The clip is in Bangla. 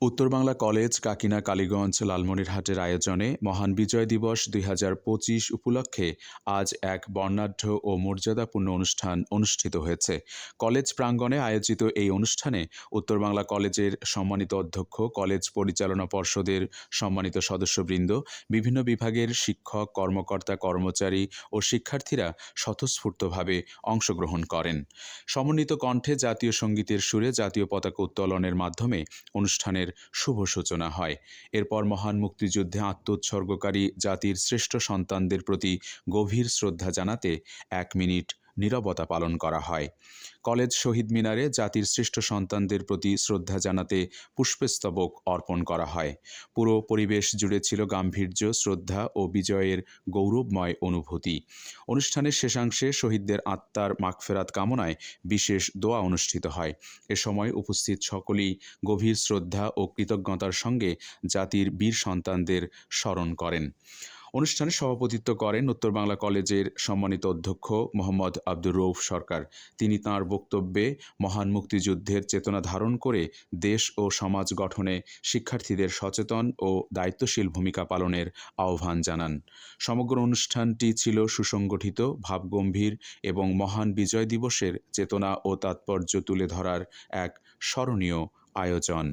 উত্তর বাংলা কলেজ কাকিনা কালীগঞ্জ লালমনিরহাটের আয়োজনে মহান বিজয় দিবস ২০২৫ উপলক্ষে আজ এক বর্ণাঢ্য ও মর্যাদাপূর্ণ অনুষ্ঠান অনুষ্ঠিত হয়েছে। কলেজ প্রাঙ্গণে আয়োজিত এই অনুষ্ঠানে উত্তর বাংলা কলেজের সম্মানিত অধ্যক্ষ, কলেজ পরিচালনা পর্ষদের সম্মানিত সদস্যবৃন্দ, বিভিন্ন বিভাগের শিক্ষক, কর্মকর্তা, কর্মচারী ও শিক্ষার্থীরা স্বতঃস্ফূর্তভাবে অংশগ্রহণ করেন। সমন্বিত কণ্ঠে জাতীয় সঙ্গীতের সুরে জাতীয় পতাকা উত্তোলনের মাধ্যমে অনুষ্ঠানের শুভ সূচনা হয়। এরপর মহান মুক্তিযুদ্ধে আত্মোৎসর্গকারী জাতির শ্রেষ্ঠ সন্তানদের প্রতি গভীর শ্রদ্ধা জানাতে ১ মিনিট নীরবতা পালন করা হয়। কলেজ শহীদ মিনারে জাতির শ্রেষ্ঠ সন্তানদের প্রতি শ্রদ্ধা জানাতে পুষ্পস্তবক অর্পণ করা হয়। পুরো পরিবেশ জুড়ে ছিল গাম্ভীর্য, শ্রদ্ধা ও বিজয়ের গৌরবময় অনুভূতি। অনুষ্ঠানের শেষাংশে শহীদদের আত্মার মাগফেরাত কামনায় বিশেষ দোয়া অনুষ্ঠিত হয়। এ সময় উপস্থিত সকলেই গভীর শ্রদ্ধা ও কৃতজ্ঞতার সঙ্গে জাতির বীর সন্তানদের স্মরণ করেন। অনুষ্ঠানে সভাপতিত্ব করেন উত্তর বাংলা কলেজের সম্মানিত অধ্যক্ষ মোহাম্মদ আব্দুর রউফ সরকার। তিনি তাঁর বক্তব্যে মহান মুক্তিযুদ্ধের চেতনা ধারণ করে দেশ ও সমাজ গঠনে শিক্ষার্থীদের সচেতন ও দায়িত্বশীল ভূমিকা পালনের আহ্বান জানান। সমগ্র অনুষ্ঠানটি ছিল সুসংগঠিত, ভাবগম্ভীর এবং মহান বিজয় দিবসের চেতনা ও তাৎপর্য তুলে ধরার এক স্মরণীয় আয়োজন।